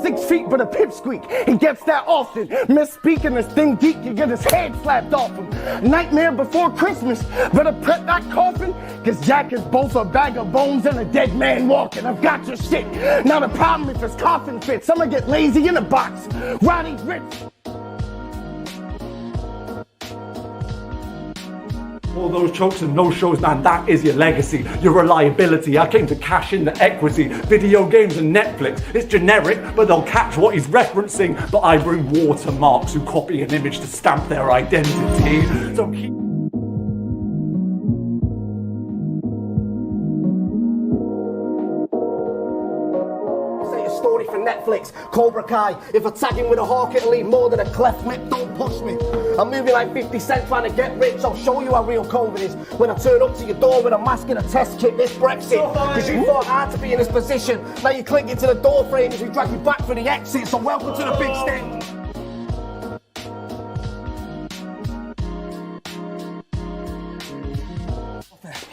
6 feet but a pipsqueak. He gets that often. Misspeaking this thing deep, you get his head slapped off him. Nightmare before Christmas. Better prep that coffin, cause Jack is both a bag of bones and a dead man walking. I've got your shit. Now the problem if his coffin fits, I'ma get lazy in a box. Roddy Rich. All those chokes and no-shows, man, that is your legacy, your reliability. I came to cash in the equity. Video games and Netflix, it's generic, but they'll catch what he's referencing. But I bring watermarks who copy an image to stamp their identity. So keep... Story for Netflix, Cobra Kai. If I tag him with a hawk, it'll leave more than a cleft lip. Don't push me. I'm moving like 50 Cent trying to get rich. I'll show you how real COVID is when I turn up to your door with a mask and a test kit. This Brexit, because you fought hard to be in this position. Now you cling into the door frame as we drag you back for the exit. So welcome to the big stage.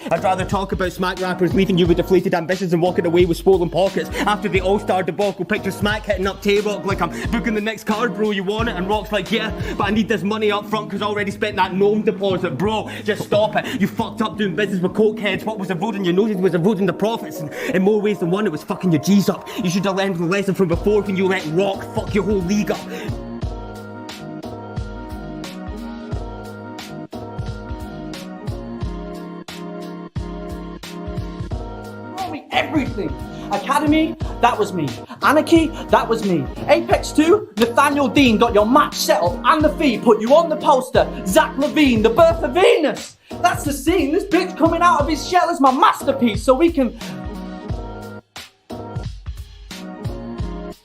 I'd rather talk about smack rappers leaving you with deflated ambitions and walking away with swollen pockets. After the all-star debacle, picture smack hitting up T-Rock like I'm booking the next card, bro, you want it? And Rock's like, yeah, but I need this money up front because I already spent that gnome deposit. Bro, just stop it. You fucked up doing business with cokeheads. What was eroding your noses was eroding the profits. And in more ways than one, it was fucking your G's up. You should have learned the lesson from before when you let Rock fuck your whole league up. Everything. Academy, that was me. Anarchy, that was me. Apex 2, Nathaniel Dean got your match set up and the fee, put you on the poster. Zach Levine, the birth of Venus. That's the scene. This bitch coming out of his shell is my masterpiece, so we can...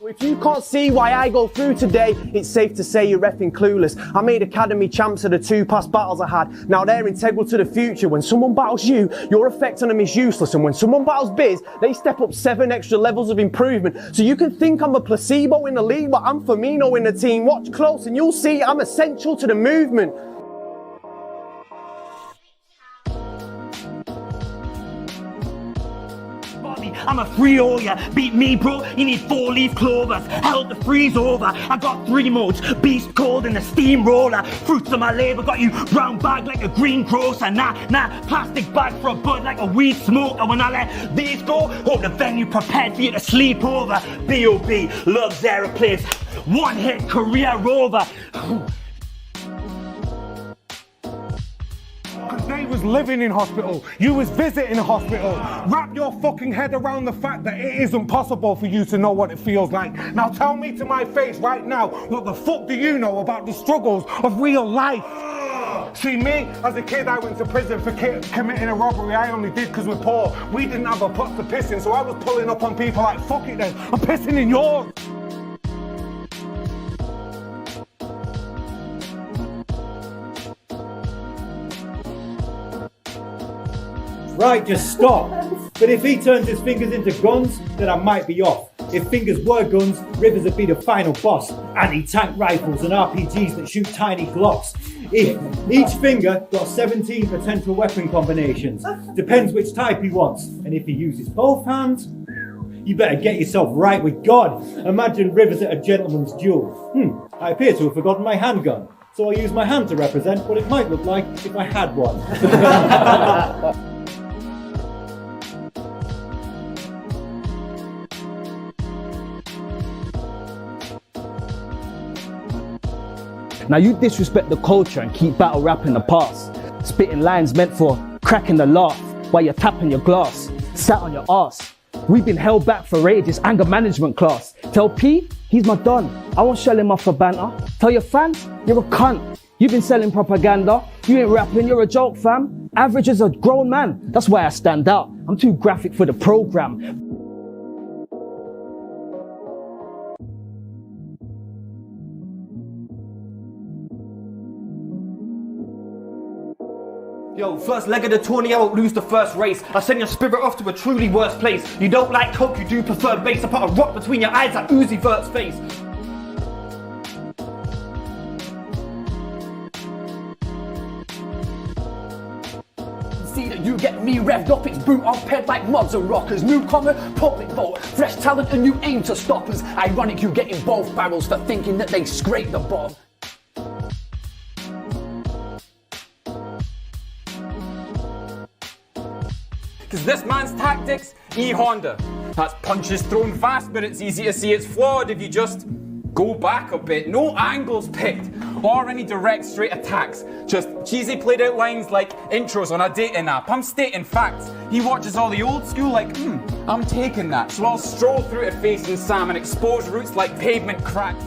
If you can't see why I go through today, it's safe to say you're effing clueless. I made Academy champs of the 2 past battles I had. Now they're integral to the future. When someone battles you, your effect on them is useless. And when someone battles Biz, they step up 7 extra levels of improvement. So you can think I'm a placebo in the league, but I'm Firmino in the team. Watch close and you'll see I'm essential to the movement. I'm a free all ya. Beat me, bro. You need 4-leaf clovers. Held the freeze over. I got 3 modes. Beast cold in the steamroller. Fruits of my labor got you brown bag like a greengrocer. Nah, plastic bag for a bud like a weed smoker. When I let these go, hope the venue prepared for you to sleep over. B.O.B. loves aeroplanes. 1-hit career over. They was living in hospital, you was visiting hospital. Wrap your fucking head around the fact that it isn't possible for you to know what it feels like. Now tell me to my face right now, what the fuck do you know about the struggles of real life? See me, as a kid I went to prison for committing a robbery I only did because we're poor. We didn't have a pot to piss in, so I was pulling up on people like, fuck it then, I'm pissing in yours. Right, just stop. But if he turns his fingers into guns, then I might be off. If fingers were guns, Rivers would be the final boss. Anti-tank rifles and RPGs that shoot tiny Glocks. Each finger got 17 potential weapon combinations. Depends which type he wants. And if he uses both hands, you better get yourself right with God. Imagine Rivers at a gentleman's duel. I appear to have forgotten my handgun. So I'll use my hand to represent what it might look like if I had one. Now you disrespect the culture and keep battle rap in the past. Spitting lines meant for cracking the laugh while you're tapping your glass. Sat on your ass. We've been held back for ages, anger management class. Tell P, he's my don. I won't shell him off for banter. Tell your fans, you're a cunt. You've been selling propaganda. You ain't rapping, you're a joke, fam. Average as a grown man. That's why I stand out. I'm too graphic for the program. Yo, first leg of the tourney, I won't lose the first race. I send your spirit off to a truly worse place. You don't like coke, you do prefer bass. I put a rock between your eyes like Uzi Vert's face. See that you get me Fully revved up, it's boot on ped like mods and rockers. Newcomer, public vote, fresh talent and you aim to stop us. Ironic you get in both barrels for thinking that they scrape the bottom. Because this man's tactics, E-Honda. That's punches thrown fast, but it's easy to see it's flawed if you just go back a bit. No angles picked, or any direct straight attacks. Just cheesy played out lines like intros on a dating app. I'm stating facts. He watches all the old school like, I'm taking that. So I'll stroll through it facing Sam and expose roots like pavement cracks.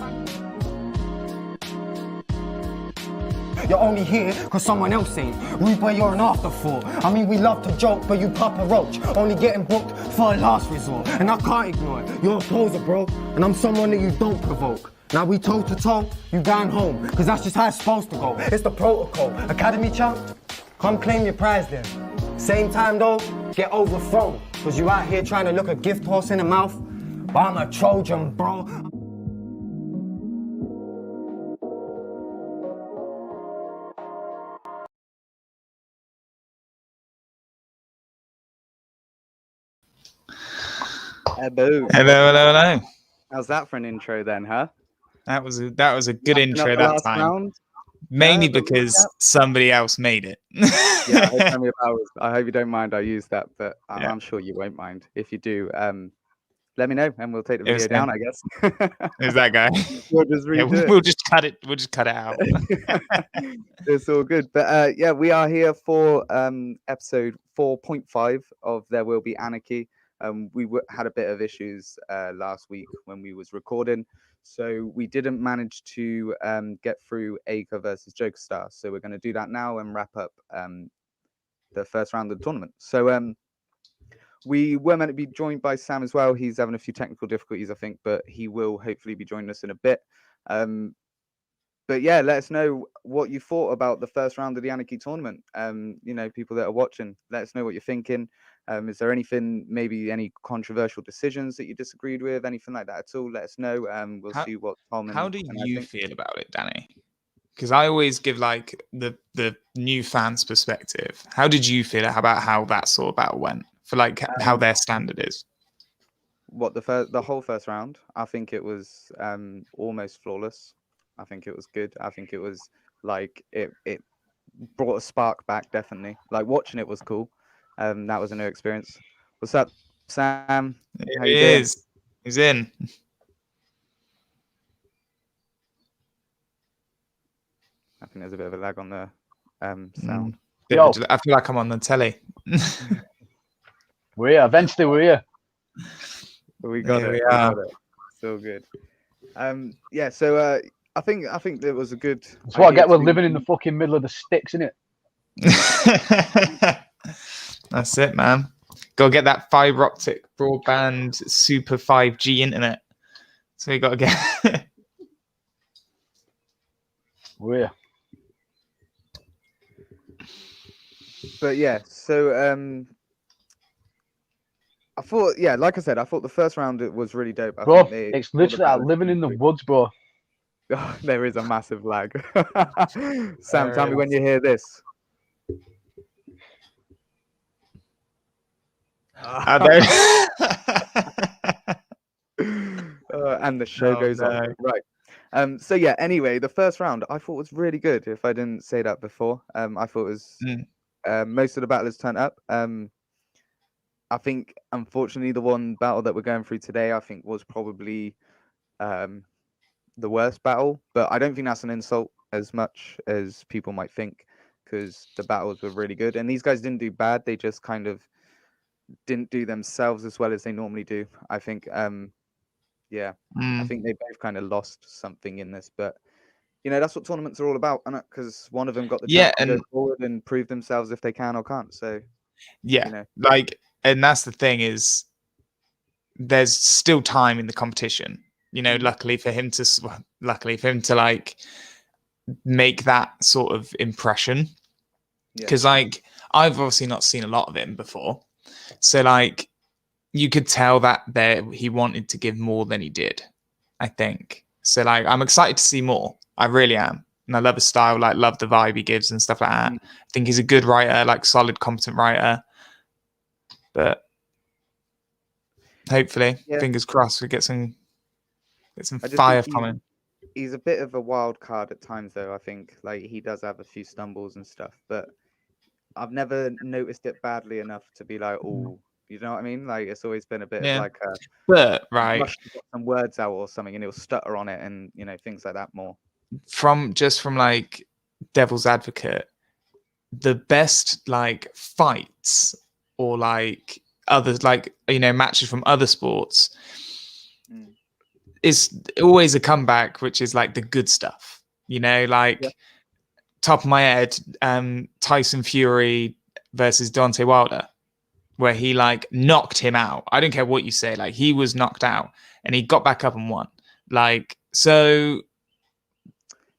You're only here because someone else ain't. Reaper, you're an afterthought. I mean, we love to joke, but you pop a roach. Only getting booked for a last resort. And I can't ignore it. You're a poser, bro. And I'm someone that you don't provoke. Now we toe to toe, you going home. Because that's just how it's supposed to go. It's the protocol. Academy champ, come claim your prize then. Same time though, get overthrown. Because you out here trying to look a gift horse in the mouth. But I'm a Trojan, bro. Hello. How's that for an intro then, huh? That was a good intro the that last time. round? Mainly Yeah, because somebody else made it. Yeah, I hope you don't mind I use that, but Yeah. I'm sure you won't mind. If you do, let me know and we'll take the It was video down, him. I guess. Who's that guy? We'll just Yeah, redo it. we'll just cut it. We'll just cut it out. It's all good. But yeah, we are here for episode 4.5 of There Will Be Anarchy. We had a bit of issues last week when we was recording, so we didn't manage to get through Acre versus Joker Star. So we're going to do that now and wrap up the first round of the tournament. So we were meant to be joined by Sam as well. He's having a few technical difficulties, I think, but he will hopefully be joining us in a bit. But yeah, let us know what you thought about the first round of the Anarchy tournament. You know, people that are watching, let us know what you're thinking. Is there anything, maybe any controversial decisions that you disagreed with, anything like that at all? Let us know. We'll see what Tom and How do and I you think. feel about it, Danny? Because I always give like the new fans' perspective. How did you feel about how that sort of battle went for like how their standard is? What the whole first round? I think it was almost flawless. I think it was good. I think it was like it brought a spark back, definitely. Like watching it was cool. That was a new experience. What's up, Sam? How you doing? He's in. I think there's a bit of a lag on the sound. I feel like I'm on the telly. We're here. Eventually, we're here. We got Here it. we We are. got it. So good. Yeah. So I think there was a good. That's what I idea get with to- living in the fucking middle of the sticks, innit? That's it, man. Go get that fiber optic broadband super 5G internet. So we got to get. We're here. But yeah, so I thought, yeah, like I said, I thought the first round it was really dope. I Bro, think they- it's literally all like the living in the woods, bro. Oh, there is a massive lag. Sam, tell me when you hear this. And the show goes on. Right. So yeah, anyway, the first round I thought was really good. If I didn't say that before, I thought it was most of the battlers turned up. I think, unfortunately, the one battle that we're going through today, I think, was probably the worst battle. But I don't think that's an insult as much as people might think, because the battles were really good. And these guys didn't do bad. They just kind of didn't do themselves as well as they normally do. I think, yeah, I think they both kind of lost something in this. But, you know, that's what tournaments are all about, isn't it? Because one of them got the chance to go forward and prove themselves if they can or can't. So, yeah, you know. like, and that's the thing is there's still time in the competition. You know, luckily for him to like make that sort of impression, because like I've obviously not seen a lot of him before, so like you could tell that he wanted to give more than he did, I think. So like I'm excited to see more. I really am, and I love his style, like love the vibe he gives and stuff like that. I think he's a good writer, like solid, competent writer. But hopefully, Yeah. fingers crossed, we get some I just fire think from him. he's a bit of a wild card at times, though. I think like he does have a few stumbles and stuff, but I've never noticed it badly enough to be like, oh, you know what I mean? Like it's always been a bit of Yeah. like a But right, rush to get some words out or something, and he'll stutter on it, and things like that more. from like devil's advocate, the best like fights or like others like matches from other sports is always a comeback, which is like the good stuff. Like top of my head, Tyson Fury versus Deontay Wilder, where he like knocked him out. I don't care what you say, like he was knocked out and he got back up and won. Like so.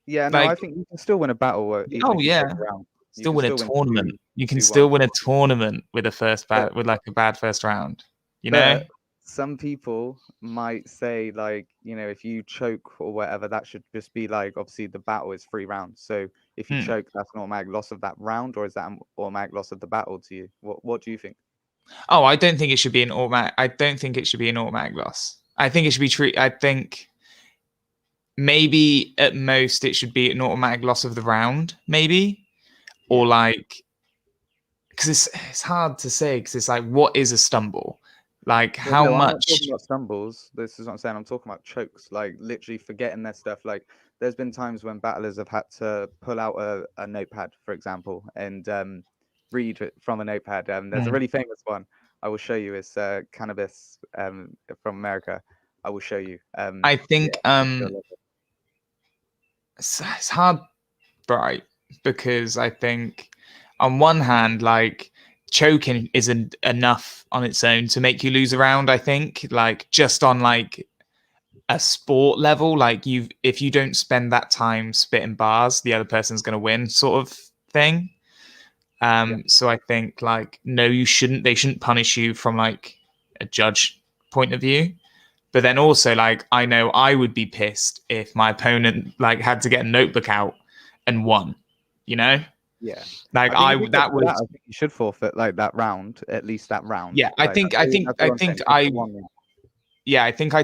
Yeah, no, Like, I think you can still win a battle. Even oh if you yeah, take a round. still You win can a still tournament. two- You can 2-1. still win a tournament with a bad first round. But some people might say like, if you choke or whatever, that should just be like, obviously the battle is 3 rounds. So if you choke, that's an automatic loss of that round, or is that an automatic loss of the battle to you? What do you think? Oh, I don't think it should be an automatic. I don't think it should be an automatic loss. I think it should be treated. I think maybe at most it should be an automatic loss of the round, maybe, or like, because it's hard to say, because it's like, what is a stumble? Like Well, how no, I'm not much? talking about stumbles. This is what I'm saying. I'm talking about chokes, like literally forgetting their stuff. Like there's been times when battlers have had to pull out a notepad, for example, and read it from a notepad. There's a really famous one. I will show you. It's Cannabis from America. I will show you. I think it's hard, right? Because I think on one hand, like choking isn't enough on its own to make you lose a round. I think like just on like a sport level, like if you don't spend that time spitting bars, the other person's going to win, sort of thing. So I think like no, they shouldn't punish you from like a judge point of view. But then also like I know I would be pissed if my opponent like had to get a notebook out and won, Yeah. Like I I think you should forfeit like that round, at least that round. Yeah, I think I'd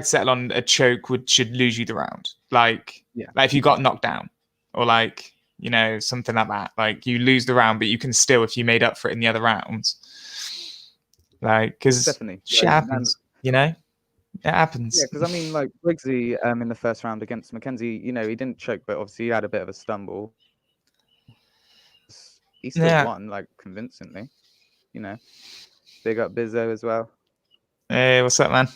settle on a choke should lose you the round. Like if you got knocked down or like, something like that. Like you lose the round, but you can still, if you made up for it in the other rounds. Like, because shit happens, it happens. Yeah, because I mean, like Briggsy in the first round against Mackenzie, he didn't choke, but obviously he had a bit of a stumble. He still won, like convincingly. Big up Bizzo as well. Hey, what's up, man?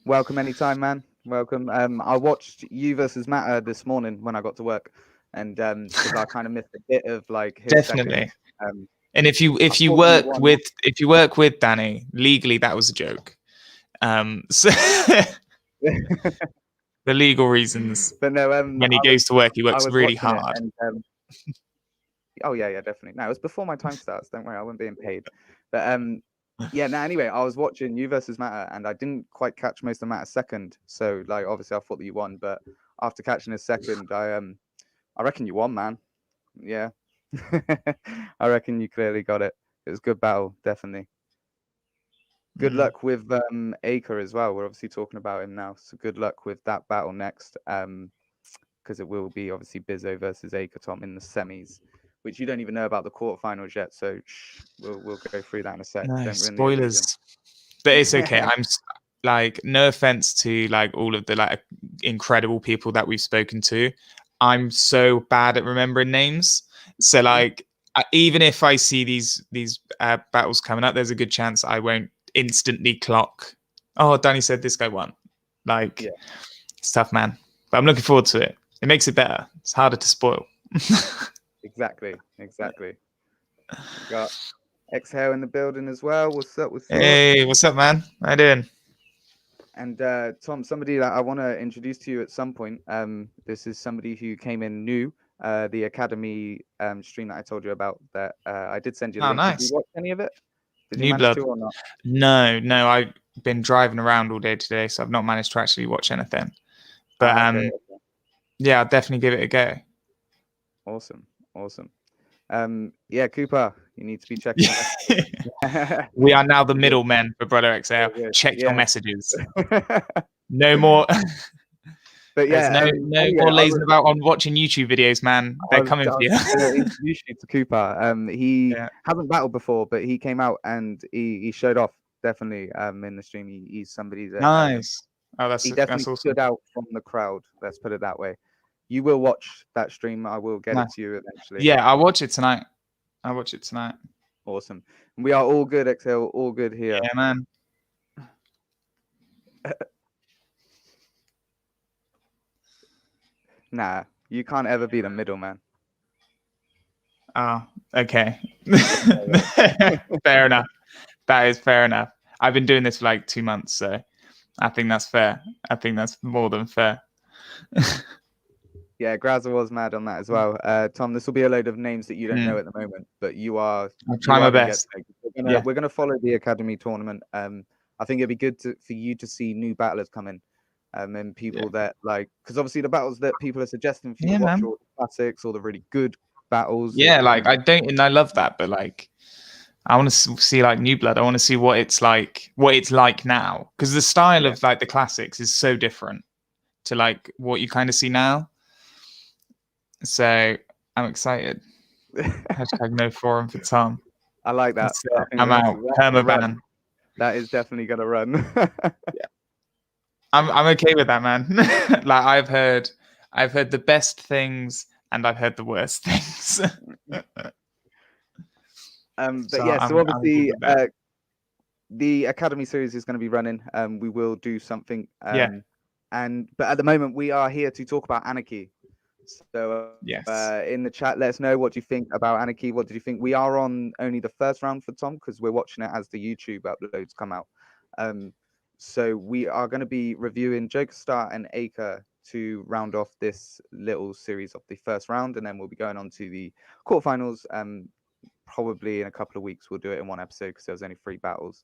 Welcome anytime, man. Welcome. I watched You versus Matter this morning when I got to work, and because I kind of missed a bit of like his Definitely. Second, and if you work with Danny legally, that was a joke. So the legal reasons. But no, when he goes to work, he works really hard. Oh yeah, definitely. No, it was before my time starts. Don't worry, I wasn't being paid. But yeah. No, anyway, I was watching You versus Matter, and I didn't quite catch most of Matter's second. So like, obviously, I thought that you won, but after catching his second, I reckon you won, man. Yeah, I reckon you clearly got it. It was a good battle, definitely. Good luck with Acre as well. We're obviously talking about him now, so good luck with that battle next. Because it will be obviously Bizzo versus Acre Tom in the semis, which you don't even know about the quarterfinals yet. So we'll go through that in a sec. No, spoilers, but it's okay. I'm like, no offense to like all of the like incredible people that we've spoken to. I'm so bad at remembering names. So like, even if I see these battles coming up, there's a good chance I won't instantly clock. Oh, Danny said this guy won. Like, it's tough, man. But I'm looking forward to it. It makes it better. It's harder to spoil. Exactly. Got Exhale in the building as well. What's up? Hey, what's up, man? How you doing? And Tom, somebody that I want to introduce to you at some point. This is somebody who came in new. The Academy stream that I told you about. That I did send you. Oh, link. nice. Did you watch any of it? Did you New manage blood. to or not? No. I've been driving around all day today, so I've not managed to actually watch anything. But Okay. yeah, I'll definitely give it a go. Awesome. Yeah, Cooper, You need to be checking. We are now the middlemen for Brother XL. Yeah, Check your yeah. messages. No more. But yeah, There's no more lazing about on watching YouTube videos, man. They're coming for you. Introduce you to Cooper. He Yeah. hasn't battled before, but he came out and he showed off definitely in the stream. He's somebody that Nice. Oh, he definitely awesome. stood out from the crowd. Let's put it that way. You will watch that stream. I will get it to you eventually. Yeah, I'll watch it tonight. Awesome. We are all good, XL. All good here. Yeah, man. Nah, you can't ever be the middleman. Oh, okay. Fair enough. That is fair enough. I've been doing this for like 2 months, so I think that's fair. I think that's more than fair. Yeah, Grazza was mad on that as well. Tom, this will be a load of names that you don't know at the moment, but you are. I'll try my best. We're gonna follow the academy tournament. I think it'd be good for you to see new battlers come in, and people that like, because obviously the battles that people are suggesting for you to watch are all the classics or the really good battles. Yeah, like I love that, but like I want to see like new blood. I want to see what it's like now, because the style of like the classics is so different to like what you kind of see now. So I'm excited. Hashtag no forum for Tom. I like that. I'm out. Permaban. That is definitely gonna run. Yeah, I'm okay with that, man. Like I've heard the best things and I've heard the worst things. But yeah, so obviously the Academy series is going to be running. We will do something. But at the moment we are here to talk about Anarchy. So in the chat, let us know what you think about Anarchy. What did you think? We are on only the first round for Tom because we're watching it as the YouTube uploads come out. So we are going to be reviewing Joker Star and Acre to round off this little series of the first round, and then we'll be going on to the quarterfinals. Probably in a couple of weeks we'll do it in one episode because there was only 3 battles.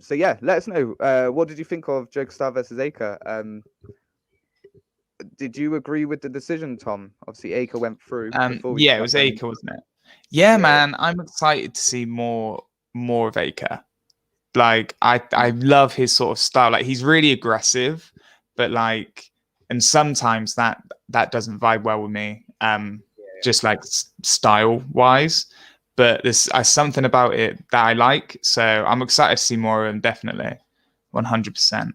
So yeah, let us know. What did you think of Joker Star versus Acre? Did you agree with the decision, Tom? Obviously, Acre went through. Yeah, it was Acre, wasn't it? Yeah, man, I'm excited to see more of Acre. Like, I love his sort of style. Like, he's really aggressive, but like, and sometimes that doesn't vibe well with me. Just like style wise, but there's something about it that I like. So I'm excited to see more of him. Definitely, 100%.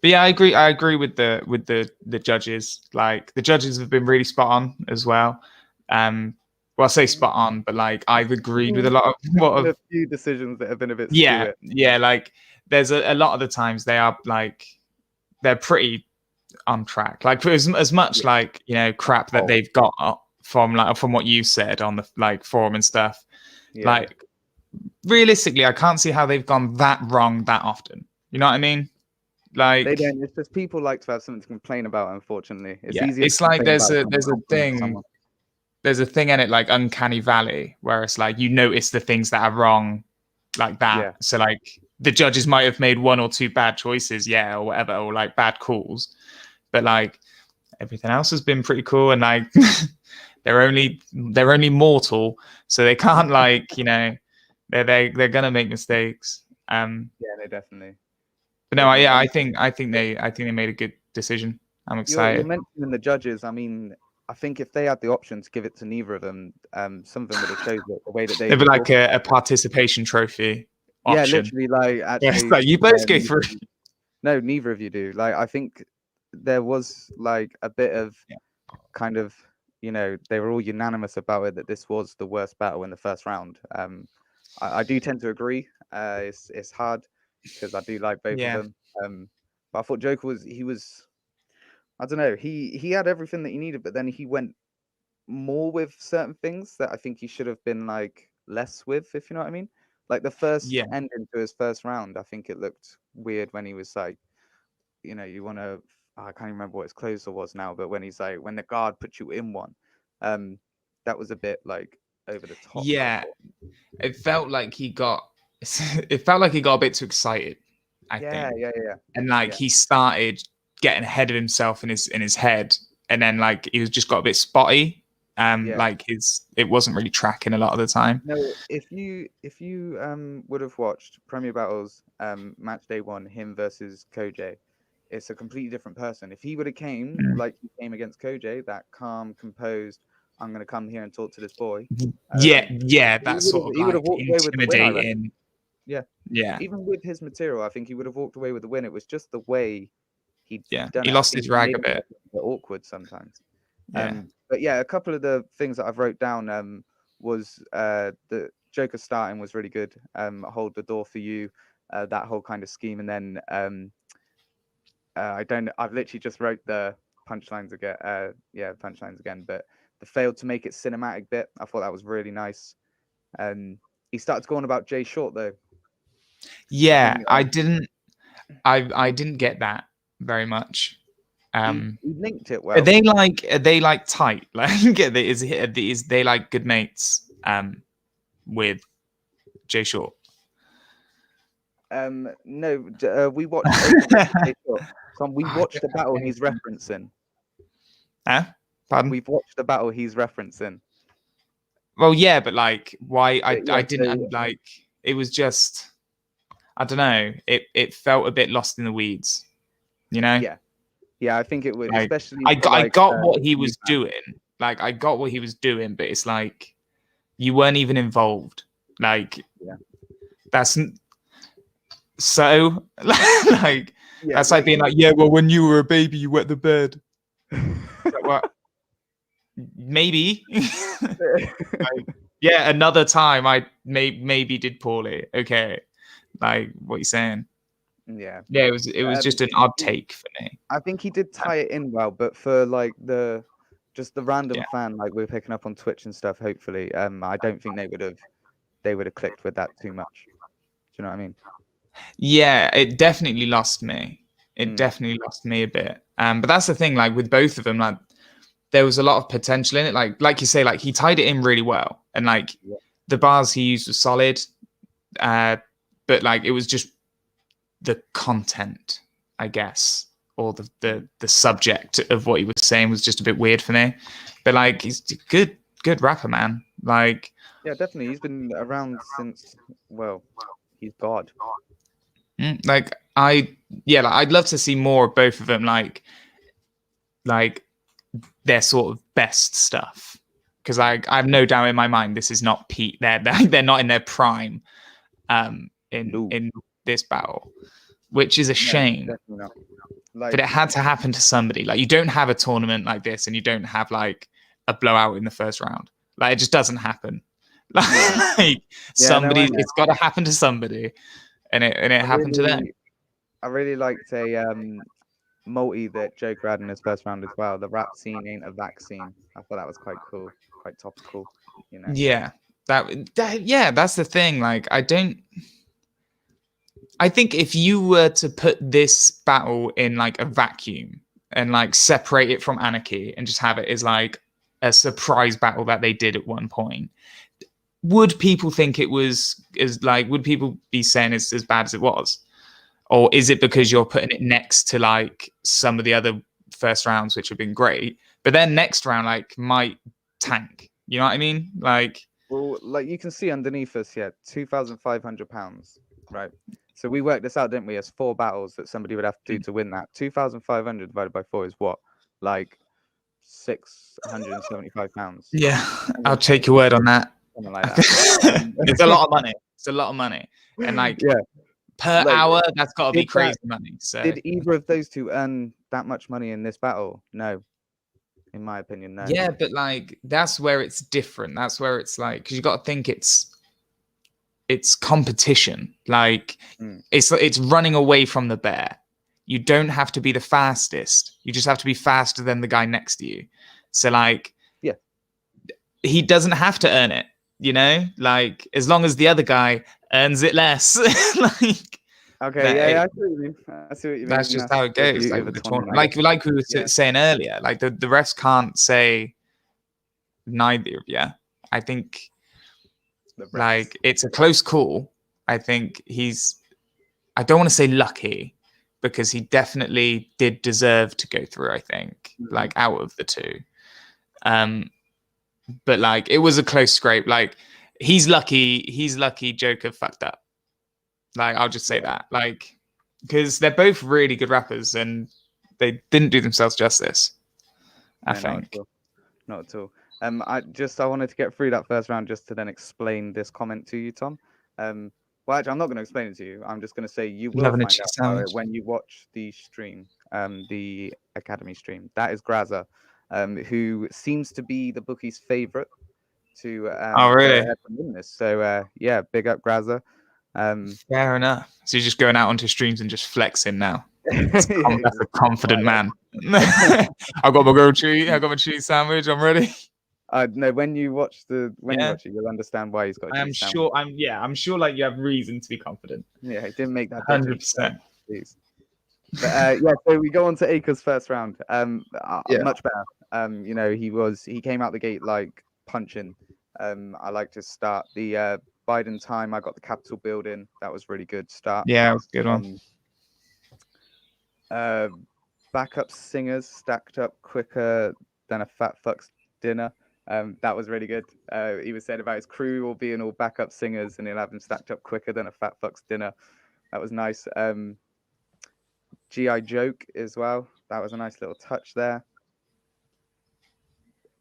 But yeah, I agree with the judges. Like the judges have been really spot on as well. Well, I say spot on, but like I've agreed with a lot of a few decisions that have been a bit yeah. Like there's a lot of the times they are like they're pretty on track. Like as much like crap that they've got from what you said on the like forum and stuff. Yeah. Like realistically, I can't see how they've gone that wrong that often. You know what I mean? Like they don't. It's just people like to have something to complain about. Unfortunately, it's easier. It's like there's a thing. There's a thing in it like Uncanny Valley where it's like you notice the things that are wrong, like that. Yeah. So like the judges might have made 1 or 2 bad choices, or whatever, or like bad calls, but like everything else has been pretty cool. And like they're only mortal, so they can't like they're gonna make mistakes. Yeah, they definitely. But no, I think they made a good decision. I'm excited. You're mentioning the judges. I mean, I think if they had the option to give it to neither of them, some of them would have chosen it the way that they. It'd be like a participation trophy option. Yeah, literally, like actually, like you both go through. No, neither of you do. Like I think there was like a bit of kind of they were all unanimous about it that this was the worst battle in the first round. I do tend to agree. It's hard because I do like both of them. But I thought Joker was. I don't know. He had everything that he needed, but then he went more with certain things that I think he should have been like less with, if you know what I mean. Like the first ending to his first round, I think it looked weird when he was like, you want to. I can't remember what his closer was now, but when he's like, when the guard put you in one, that was a bit like over the top. Yeah, it felt like he got. It felt like he got a bit too excited. I think. Yeah. And like he started getting ahead of himself in his head, and then like he was just got a bit spotty, Yeah. Like it wasn't really tracking a lot of the time. No, if you would have watched Premier Battles match day 1, him versus Koj, it's a completely different person. If he would have came like he came against Koj, that calm, composed, I'm gonna come here and talk to this boy. Yeah, that sort of He would like have walked away with the win, I reckon. intimidating. Yeah. Yeah. Even with his material, I think he would have walked away with the win. It was just the way he'd Yeah, done he it. lost I think his rag made a it bit. awkward sometimes. Yeah. But yeah, a couple of the things that I've wrote down was the Joker starting was really good. Hold the door for you, that whole kind of scheme, and then I've literally just wrote the punchlines again. Punchlines again. But the failed to make it cinematic bit, I thought that was really nice. He started to go on about Jay Short though. Yeah, I didn't get that very much. He linked it well. Are they like tight? Like is they like good mates with Jay Short? No, we watched we watched the battle he's referencing. Pardon? We've watched the battle he's referencing. Well, yeah, but like, why? I didn't so- like. It was just, I don't know. It felt a bit lost in the weeds, you know. Yeah, I think it would, Like, especially. I got what he was doing. Like, I got what he was doing, but it's like you weren't even involved. Like, that's so like that's like being like, yeah, well, when you were a baby, you wet the bed. Like, what? Maybe. Like, yeah, another time I maybe did poorly. Okay, like what you saying? Yeah, it was just an odd take for me. I think he did tie it in well, but for like the random fan like we're picking up on Twitch and stuff, hopefully, I don't think they would have clicked with that too much. Do you know what I mean? Yeah, it definitely lost me. It definitely lost me a bit. But that's the thing, like with both of them, like there was a lot of potential in it. Like you say, like he tied it in really well, and like the bars he used were solid. But like it was just the content, I guess, or the subject of what he was saying was just a bit weird for me. But like he's a good rapper, man. Like yeah, definitely. He's been around since he's God. Like I'd love to see more of both of them, like their sort of best stuff, because I have no doubt in my mind this is not peak. They're not in their prime in this battle, which is a shame. But it had to happen to somebody. Like you don't have a tournament like this, and you don't have like a blowout in the first round. Like it just doesn't happen. Like somebody, it's got to happen to somebody. And it happened to them. I really liked a multi that Joker had in his first round as well. The rap scene ain't a vaccine. I thought that was quite cool, quite topical. You know. Yeah, that's the thing. Like I think if you were to put this battle in like a vacuum and like separate it from Anarchy and just have it as like a surprise battle that they did at one point, would people think it was would people be saying it's as bad as it was? Or is it because you're putting it next to like some of the other first rounds, which have been great, but then next round like might tank? You know what I mean? Like, well, like you can see underneath us here, £2,500, right? So we worked this out, didn't we? As 4 battles that somebody would have to do to win that. 2,500 divided by 4 is what? Like £675. Yeah, I'll take your word on that. Something like that. It's a lot of money. It's a lot of money, and like per hour, that's got to be crazy money. So did either of those two earn that much money in this battle? No, in my opinion, no. Yeah, but like that's where it's different. That's where it's like, because you got to think it's competition. Like it's running away from the bear. You don't have to be the fastest. You just have to be faster than the guy next to you. So like, he doesn't have to earn it. You know, like as long as the other guy earns it less. Like, okay, I see what you mean. I see what you mean. That's just how it goes. Like, the tournament. Like we were saying earlier, like the refs can't say neither of you. I think like it's a close call. I think I don't want to say lucky, because he definitely did deserve to go through, I think, like out of the two. but like it was a close scrape. Like he's lucky Joker fucked up. Like I'll just say that. Like because they're both really good rappers and they didn't do themselves justice. I think. Not at all. I wanted to get through that first round just to then explain this comment to you, Tom. Well, actually, I'm not going to explain it to you. I'm just going to say you will Loving a find cheese out about it sandwich. when you watch the stream, the Academy stream. That is Graza, who seems to be the bookie's favorite to Oh, really? go ahead and win this. So yeah, big up Graza. Fair enough. So you're just going out onto streams and just flexing now. That's a confident man. I got my grilled cheese. I got my cheese sandwich. I'm ready. No, when you watch you watch it, you'll understand why he's got. I'm sure. I'm sure. Like you have reason to be confident. Yeah, he didn't make that. 100%. Please. But yeah, so we go on to Acre's first round. Much better. You know, he came out the gate like punching. I liked his start. The Biden time, I got the Capitol building. That was really good start. Yeah, it was a good one. Backup singers stacked up quicker than a fat fuck's dinner. That was really good. He was saying about his crew all being all backup singers and he'll have them stacked up quicker than a fat fuck's dinner. That was nice. GI joke as well. That was a nice little touch there.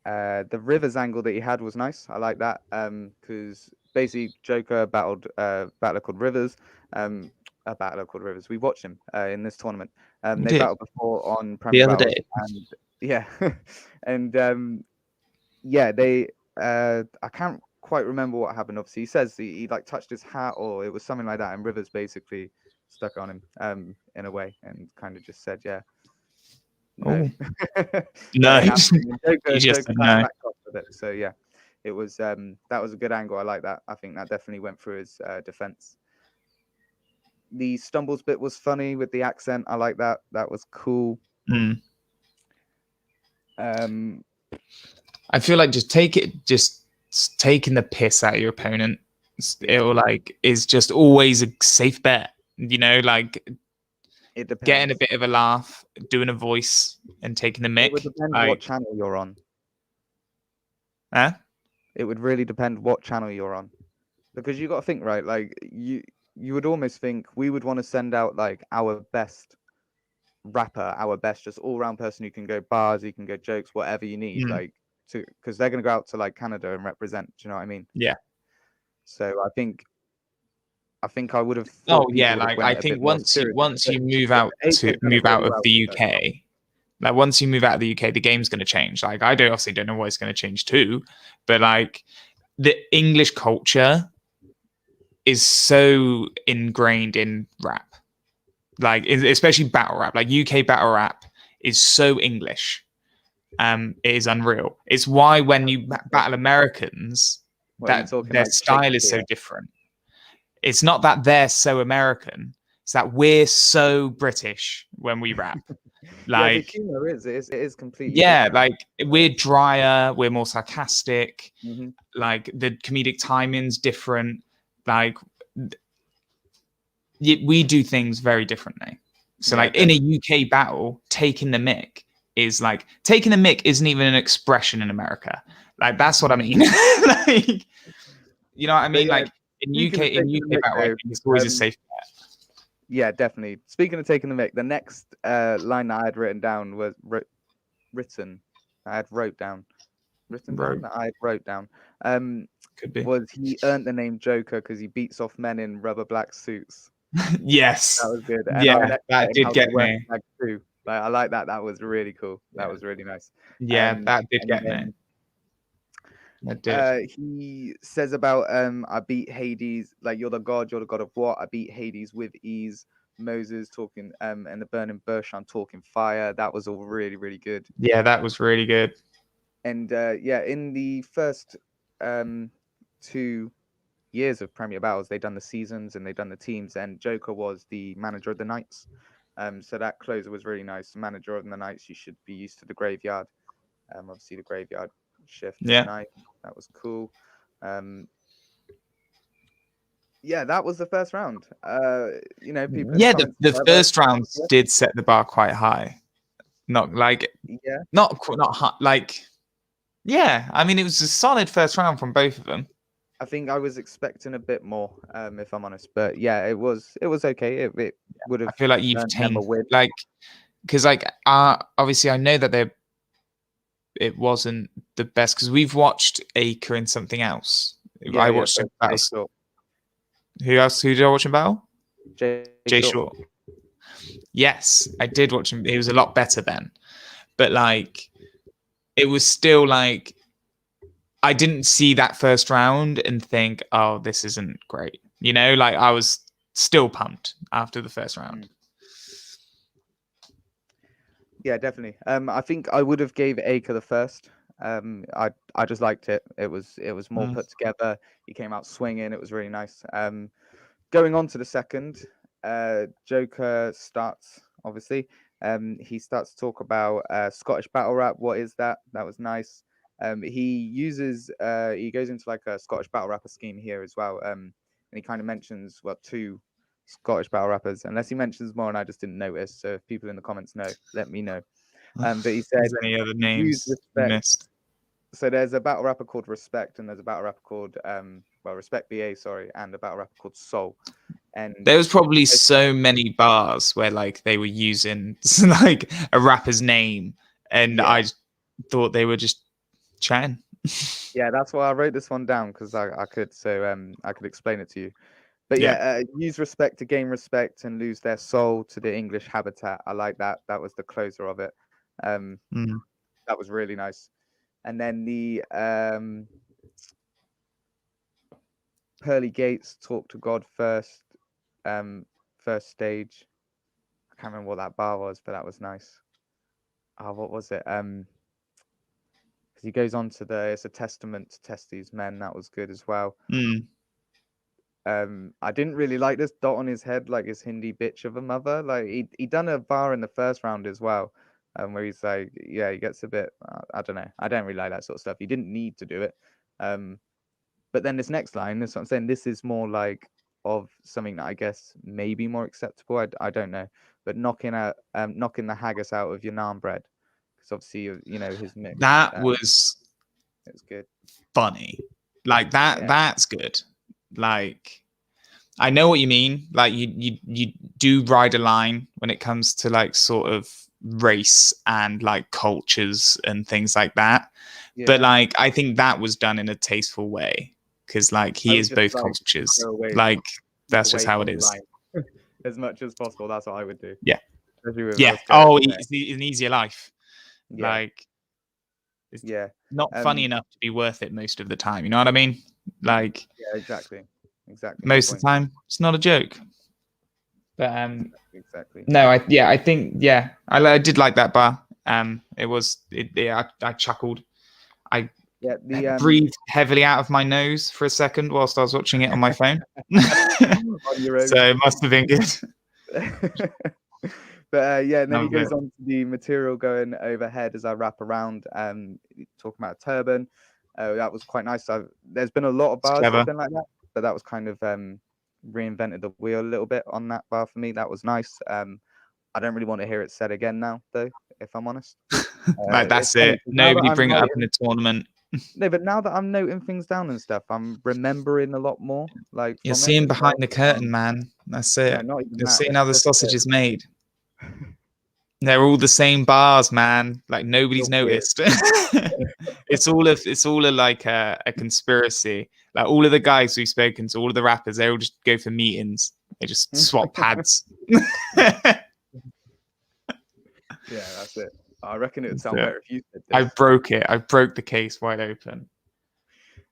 The Rivers angle that he had was nice. I like that because basically Joker battled a battler called Rivers. A battler called Rivers. We watched him in this tournament. They battled before on Premier other Battles, day. and yeah, and yeah, they. I can't quite remember what happened. Obviously, he says he like touched his hat or it was something like that, and Rivers basically stuck on him in a way and kind of just said, yeah. No. No. Joker Just backed no. off with it. So yeah, it was that was a good angle. I like that. I think that definitely went through his defense. The stumbles bit was funny with the accent. I like that. That was cool. I feel like just taking the piss out of your opponent. It'll like is just always a safe bet. You know, like it depends. Getting a bit of a laugh, doing a voice, and taking the mic. It would depend like, what channel you're on. Huh? It would really depend what channel you're on, because you got to think, right? Like you would almost think we would want to send out like our best rapper, our best just all-round person who can go bars, who can go jokes, whatever you need, like to because they're gonna go out to like Canada and represent. Do you know what I mean? Yeah. So I think I would have. Oh yeah, like I think once you move out of the UK, like once you move out of the UK, the game's going to change. Like I obviously don't know what it's going to change to, but like the English culture is so ingrained in rap, like especially battle rap. Like UK battle rap is so English. It is unreal. It's why when you battle Americans, that their style is so different. It's not that they're so American; it's that we're so British when we rap. Like, yeah, the humor it is completely. Yeah, different. like we're drier, we're more sarcastic. Like the comedic timing's different. Like we do things very differently. So, like in a UK battle, taking the mic is like taking the mic isn't even an expression in America. Like that's what I mean. Like, you know what I mean? Like. In UK battle, I think it's always a safe bet. Yeah, definitely. Speaking of taking the mic, the next line that I had written down was written down. Could be. Was he earned the name Joker because he beats off men in rubber black suits? Yes. That was good. And that did get me. Like, I like that. That was really cool. That was really nice. Yeah, that did get me. He says about I beat Hades, like you're the god of what? I beat Hades with ease. Moses talking and the burning bush, I'm talking fire. That was all really, really good. Yeah, that was really good. And yeah, in the first 2 years of Premier Battles, they've done the seasons and they've done the teams, and Joker was the manager of the Knights. So that closer was really nice. Manager of the Knights, you should be used to the graveyard. Obviously the graveyard shift tonight. That was cool. Yeah, that was the first round. You know, people. Yeah, the first round did set the bar quite high. Not like not high, like Yeah, I mean, it was a solid first round from both of them. I think I was expecting a bit more, if I'm honest. But yeah, it was okay. It would have. I feel like you've earned them a changed, win. like, because like, obviously I know that it wasn't the best because we've watched Acre in something else. I watched him Jay battle. Short. Who else? Who did I watch him battle? Jay Short. Yes, I did watch him. He was a lot better then, but like, it was still like, I didn't see that first round and think, oh, this isn't great. You know, like I was still pumped after the first round. Yeah, definitely. I think I would have gave Acre the first. I just liked it. It was more put together. He came out swinging. It was really nice. Going on to the second, Joker starts obviously. He starts to talk about Scottish battle rap. What is that? That was nice. He goes into like a Scottish battle rapper scheme here as well. And he kind of mentions two Scottish battle rappers, unless he mentions more and I just didn't notice. So if people in the comments know, let me know. But he said, any other use names you respect. missed? So there's a battle rapper called Respect, and there's a battle rapper called Respect BA, sorry, and a battle rapper called Soul. And There was probably so many bars where like they were using like a rapper's name, and I thought they were just chatting. Yeah, that's why I wrote this one down because I could explain it to you. But use respect to gain respect and lose their soul to the English habitat. I like that. That was the closer of it. That was really nice. And then the Pearly Gates talk to God first stage. I can't remember what that bar was, but that was nice. What was it? Because he goes on to it's a testament to test these men. That was good as well. I didn't really like this dot on his head, like his Hindi bitch of a mother. Like he done a bar in the first round as well, where he's like, yeah, he gets a bit. I don't know. I don't really like that sort of stuff. He didn't need to do it. But then this next line, that's what I'm saying. This is more like of something that I guess maybe more acceptable. I don't know. But knocking the haggis out of your naan bread, because obviously you know his mix. That was. It was good. Funny, like that. Yeah. That's good. Like, I know what you mean. Like you do ride a line when it comes to like sort of race and like cultures and things like that. Yeah. But like, I think that was done in a tasteful way because like he is both cultures. Like that's just how it is. As much as possible. That's what I would do. Yeah. Yeah. Oh, it's an easier life. Yeah. Like, it's not funny enough to be worth it most of the time. You know what I mean? Like, yeah, exactly. Most of the time, it's not a joke. But exactly. No, I think I did like that bar. I chuckled. I breathed heavily out of my nose for a second whilst I was watching it on my phone. On your own. So it must have been good. But and then he goes on to the material going overhead as I wrap around, talking about a turban. That was quite nice. There's been a lot of bars that have been like that, but that was kind of reinvented the wheel a little bit on that bar for me. That was nice. I don't really want to hear it said again now, though, if I'm honest. Like that's it. Nobody bring it up in a tournament. No, but now that I'm noting things down and stuff, I'm remembering a lot more. Like you're seeing behind the curtain, man. That's it. Yeah, you're seeing how the sausage is made. They're all the same bars, man. Like nobody's noticed. It's all like a conspiracy. Like all of the guys we've spoken to, all of the rappers, they all just go for meetings. They just swap pads. Yeah, that's it. I reckon it would sound better if you said this. I broke it. I broke the case wide open.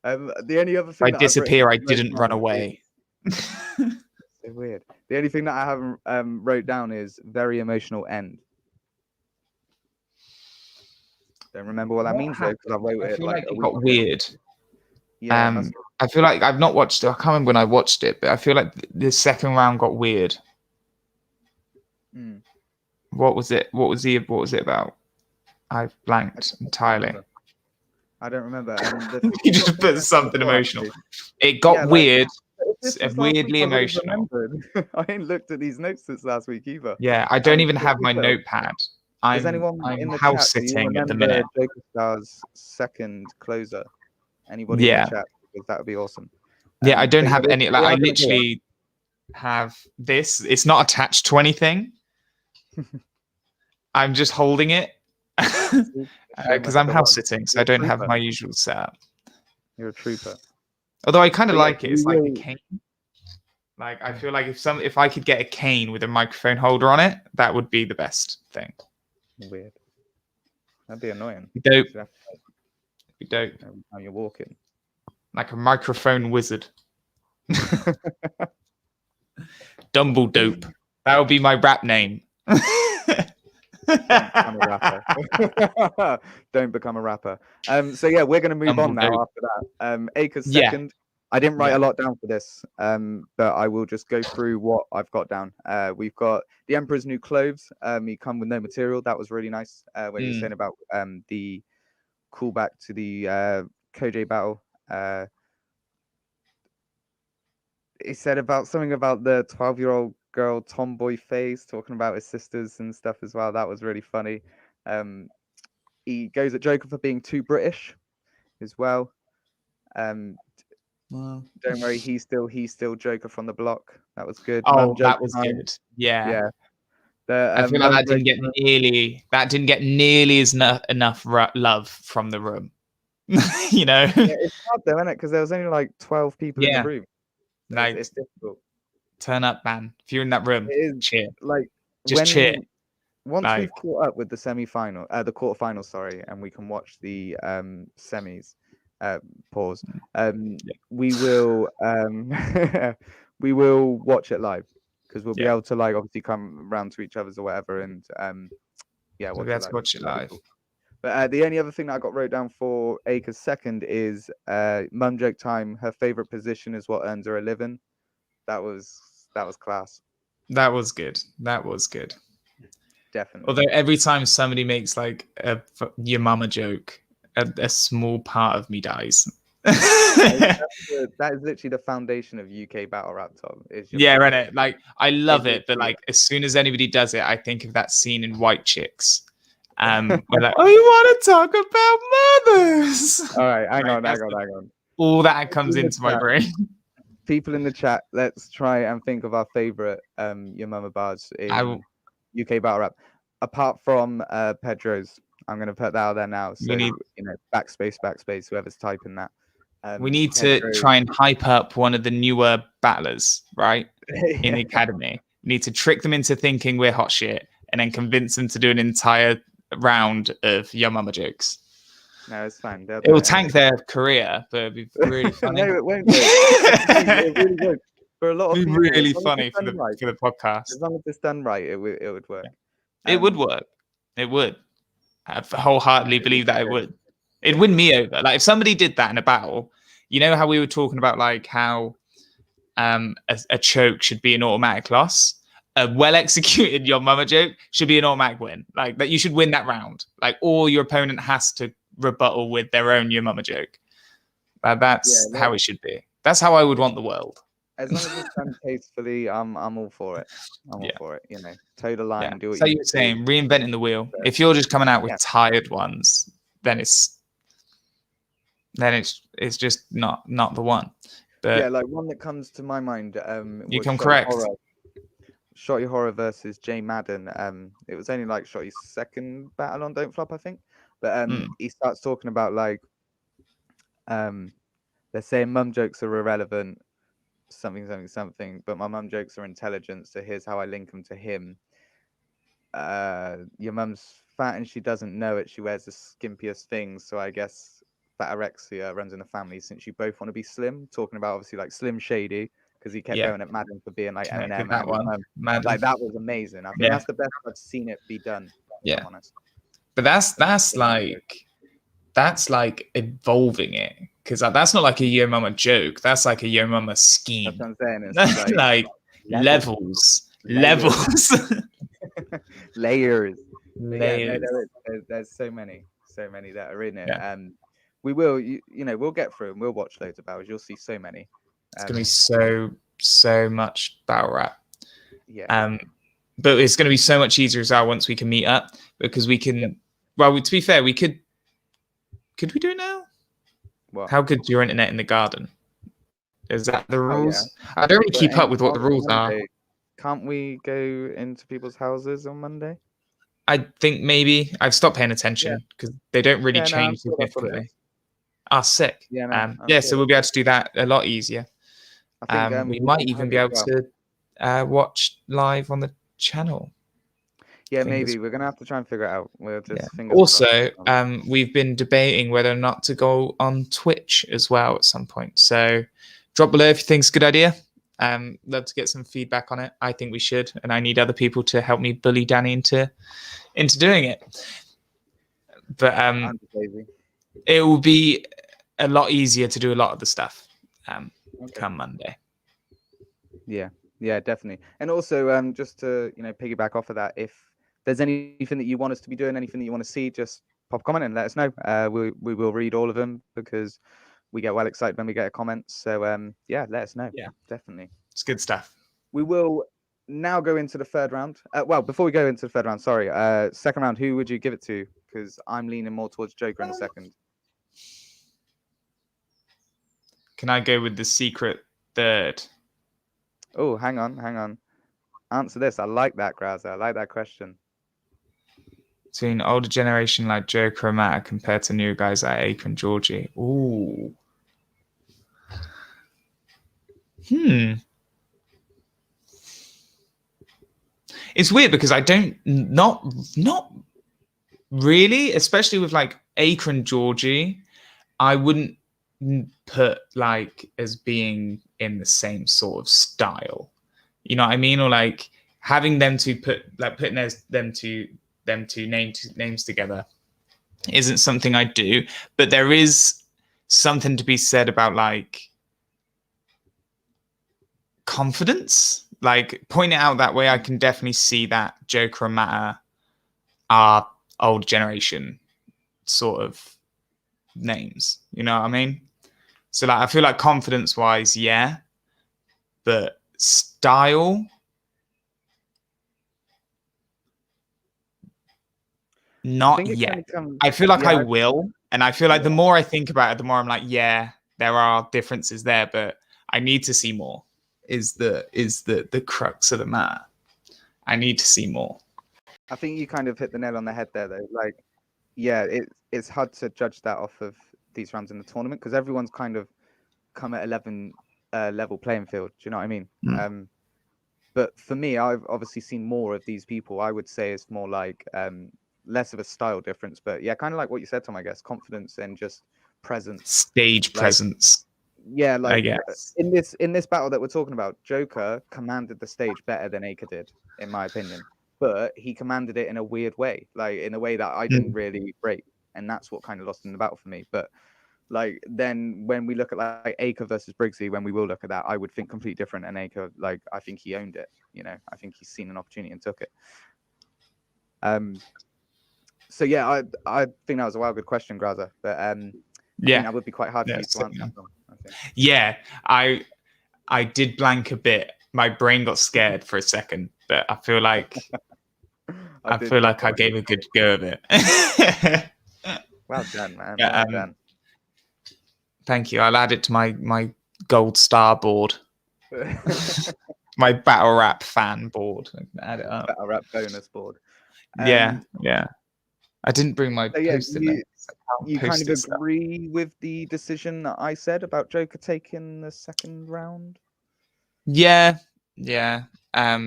The only other thing if I disappear, I didn't run away. So weird. The only thing that I haven't wrote down is very emotional end. Don't remember what that means though, because I wrote it like it got weird. Yeah, I feel like I've not watched it. I can't remember when I watched it, but I feel like the second round got weird. What was it? What was it about? I've blanked entirely. I don't remember. You just put something emotional. It got weird. Weirdly emotional. I ain't looked at these notes since last week either. Yeah, I don't even have my notepad. Does anyone I'm in the house chat, do you sitting at the remember minute. Joker Star's second closer? Anybody in Yeah. the chat? Because that would be awesome. Yeah, I don't But yeah, have any. we Like, I are gonna do it. literally have this. It's not attached to anything. I'm just holding it because I'm house sitting, so I don't have my usual setup. You're a trooper. Although I kind of But yeah, like it. It's like a cane. Like I feel like if I could get a cane with a microphone holder on it, that would be the best thing. Weird. That'd be annoying. Dope. You'd have to, Be dope. every time you're walking. Like a microphone wizard. Dumble dope. That would be my rap name. Become a rapper. Don't become a rapper. So yeah, we're gonna move on now Dumbledore. after that. Acres Yeah. second. I didn't write Yeah. a lot down for this, but I will just go through what I've got down. We've got the Emperor's New Clothes. He come with no material. That was really nice. Where you're saying about the callback to the Koj battle. He said about something about the 12-year-old girl tomboy face, talking about his sisters and stuff as well. That was really funny. He goes at Joker for being too British as well. Don't worry, he's still Joker from the block. That was good. Oh, Mum that joke was time. good. Yeah. Yeah. The, I feel like Mum that didn't joke get nearly as enough love from the room. You know? Yeah, it's hard though, isn't it? Because there was only like 12 people in Yeah. the room. Like, It's difficult. turn up, man. If you're in that room, It is cheer. like Just when cheer. once Like, we've caught up with the semi-final, the quarterfinal, sorry, and we can watch the semis. Pause. We will we will watch it live because we'll be able to like obviously come round to each other's or whatever, and yeah, we'll watch be it able to live. watch it That'd be live. cool. But the only other thing that I got wrote down for Acres second is mum joke time. Her favorite position is what earns her a living. That was class. That was good. That was good. Definitely. Although every time somebody makes like your mama joke, a small part of me dies. That is literally the foundation of UK battle rap, Tom. Is your Yeah, mum right. joke. Like I love It it, but literally like as soon as anybody does it, I think of that scene in White Chicks. We're like, oh, you want to talk about mothers? All right, hang on. All that comes In the into my chat. brain. People in the chat, let's try and think of our favorite your mama bars in UK battle rap. Apart from Pedro's, I'm gonna put that out there now. So need- backspace, whoever's typing that. We need Pedro, to try and hype up one of the newer battlers, right? In the academy. We need to trick them into thinking we're hot shit and then convince them to do an entire round of your mama jokes. No, it's fine. It will tank their career, but it'd be really funny. No, it won't. It really won't. For a lot of It'd be people, really as long as funny it's for done right, the podcast. as long as it's done right, it would work. It would work. It would. I wholeheartedly believe that it would. It'd win me over. Like if somebody did that in a battle, you know how we were talking about like how a choke should be an automatic loss. A well executed your mama joke should be an automatic win. Like that you should win that round. Like or your opponent has to rebuttal with their own your mama joke. That's how it should be. That's how I would want the world. As long as it's done tastefully, I'm all for it. I'm all for it. You know, toe the line, do what So you you were saying, reinventing the wheel. If you're just coming out with tired ones, then it's just not the one. But yeah, like one that comes to my mind. You was come correct. Shotty Horror versus Jay Madden. It was only like Shotty's second battle on Don't Flop, I think. But he starts talking about like, they're saying mum jokes are irrelevant, something. But my mum jokes are intelligent. So here's how I link them to him. Your mum's fat and she doesn't know it. She wears the skimpiest things. So I guess fatorexia runs in the family since you both want to be slim. Talking about obviously like Slim Shady because he kept going at Madden for being like Eminem. That one. Like that was amazing. I think that's the best I've seen it be done. Yeah. I'm honest. But that's like evolving it because that's not like a Yo Mama joke. That's like a Yo Mama scheme. That's what I'm saying. It's like levels. Layers. Layers. Yeah, there's so many that are in it. We will, we'll get through and we'll watch loads of battles. You'll see so many. It's gonna be so much battle rap. Yeah. But it's gonna be so much easier as well once we can meet up because we can. Well, to be fair, we could. Could we do it now? What? How good's your internet in the garden? Is that the Oh, yeah. rules? I don't really But keep up with what the on rules are. Monday, can't we go into people's houses on Monday? I think maybe I've stopped paying Yeah. attention because they don't really Yeah, no, I'm change sure that's what it significantly. is. Ah, sick. Yeah, no, I'm Yeah, sure so we'll that's be what able to do that a lot easier. I think We we might can even hope be as able well. to watch live on the channel. Yeah, Fingers maybe we're gonna have to try and figure it out. We're just Yeah. fingers crossed. Also, we've been debating whether or not to go on Twitch as well at some point. So drop below if you think it's a good idea. Love to get some feedback on it. I think we should, and I need other people to help me bully Danny into doing it. But I'm just lazy. it will be a lot easier to do a lot of the stuff Okay. come Monday. Yeah, yeah, definitely. And also, just to piggyback off of that, if there's anything that you want us to be doing, anything that you want to see, just pop a comment and let us know. We will read all of them because we get well excited when we get a comment. So yeah, let us know. Yeah, definitely. It's good stuff. We will now go into the third round. Well, before we go into the third round, sorry, second round, who would you give it to? Because I'm leaning more towards Joker in a second. Can I go with the secret third? Oh, hang on. Answer this. I like that, Graza. I like that question. Between older generation like Joker and Matt compared to new guys like Ape and Georgie. Ooh. It's weird because I don't not really, especially with like Acre and Georgie, I wouldn't put like as being in the same sort of style. You know what I mean? Or like having them to putting them two names together isn't something I do, but there is something to be said about like confidence. Like point it out that way, I can definitely see that Joker and Matter are old generation sort of names. You know what I mean? So like I feel like confidence wise, yeah, but style, not yet. I feel like I will, and I feel like the more I think about it, the more I'm like, yeah, there are differences there, but I need to see more. Is the crux of the matter. I need to see more. I think you kind of hit the nail on the head there, though. Like, yeah, it's hard to judge that off of these rounds in the tournament because everyone's kind of come at 11 level playing field. Do you know what I mean? But for me, I've obviously seen more of these people. I would say it's more like less of a style difference, but yeah, kind of like what you said, Tom. I guess confidence and just presence, stage presence. Yeah, like I guess. in this battle that we're talking about, Joker commanded the stage better than Acre did, in my opinion. But he commanded it in a weird way, like in a way that I didn't really rate, and that's what kind of lost in the battle for me. But like then when we look at like Acre versus Briggsy, when we will look at that, I would think completely different. And Acre, like I think he owned it. You know, I think he's seen an opportunity and took it. So yeah, I think that was a wild good question, Graza. But I think that would be quite hard for you to answer. Yeah, I did blank a bit. My brain got scared for a second, but I feel like I gave a good go of it. Well done, man. Well done. Thank you. I'll add it to my gold star board. My battle rap fan board. I can add it up. Battle rap bonus board. Yeah. I didn't bring my post-it notes. You kind of agree with the decision that I said about Joker taking the second round? Yeah. I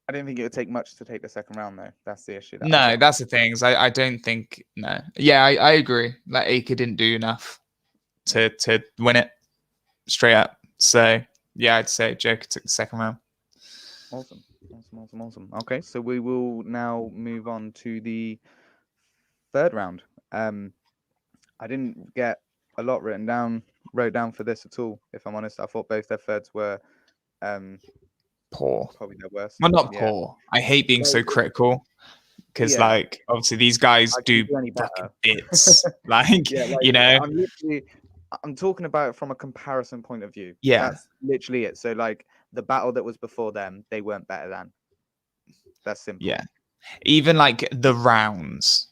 didn't think it would take much to take the second round, though. That's the issue. No, that's the thing. I don't think. No. Yeah, I agree. Like Acre didn't do enough to win it straight up. So yeah, I'd say Joker took the second round. Awesome. Okay, so we will now move on to the third round. I didn't get a lot wrote down for this at all, if I'm honest. I thought both their thirds were poor. Probably their worst. Well, not poor. I hate being so critical because, like, obviously these guys do fucking bits. Like, you know, I'm talking about it from a comparison point of view. Yeah, that's literally it. So, like, the battle that was before them, they weren't better than. That's simple. Yeah, Even like the rounds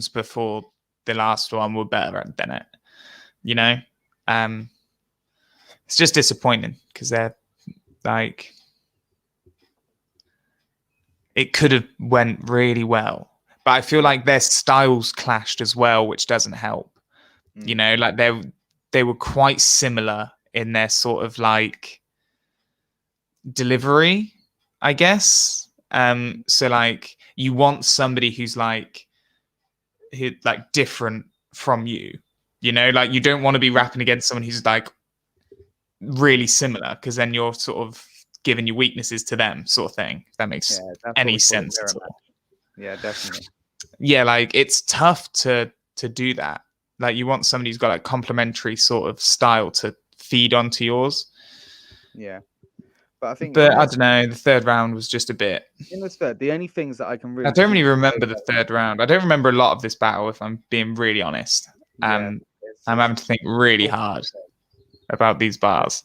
before the last one were better than it. You know, it's just disappointing because they're like, it could have went really well, but I feel like their styles clashed as well, which doesn't help. You know, like they were quite similar in their sort of like delivery, I guess. So like you want somebody who's like different from you. You know, like you don't want to be rapping against someone who's like really similar, because then you're sort of giving your weaknesses to them, sort of thing. If that makes any sense at all. Yeah, definitely. Yeah, like it's tough to do that. Like you want somebody who's got like complementary sort of style to feed onto yours. Yeah, but I think. But I don't know. The third round was just a bit. In this third, the only things that I can really. I don't really remember the third round. I don't remember a lot of this battle, if I'm being really honest. I'm having to think really hard about these bars.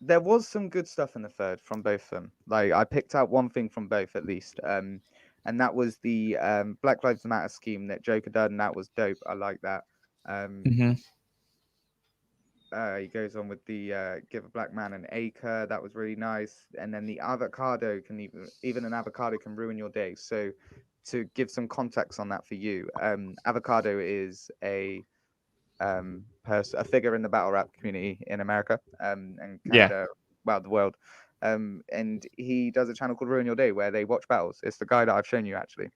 There was some good stuff in the third from both of them. Like I picked out one thing from both at least, and that was the Black Lives Matter scheme that Joker done. And that was dope. I like that. He goes on with the give a black man an acre. That was really nice. And then the avocado can even an avocado can ruin your day. So to give some context on that for you, avocado is a figure in the battle rap community in America and Canada, well, the world. And he does a channel called Ruin Your Day where they watch battles. It's the guy that I've shown you actually.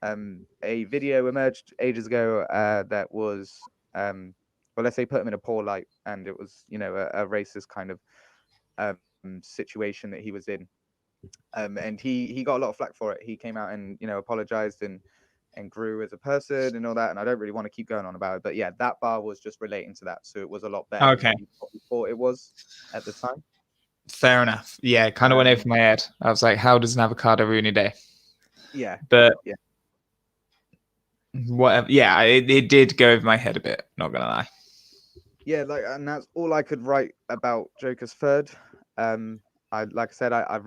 A video emerged ages ago that was well, let's say put him in a poor light, and it was, you know, a racist kind of situation that he was in, and he got a lot of flack for it. He came out and, you know, apologized and grew as a person and all that. And I don't really want to keep going on about it, but yeah, that bar was just relating to that, so it was a lot better than what you thought it was at the time. Fair enough. Yeah, it kind of went over my head. I was like, how does an avocado ruin your day? Yeah, but yeah. Whatever. Yeah, it did go over my head a bit, not gonna lie. Yeah, like, and that's all I could write about Joker's third. Like I said, I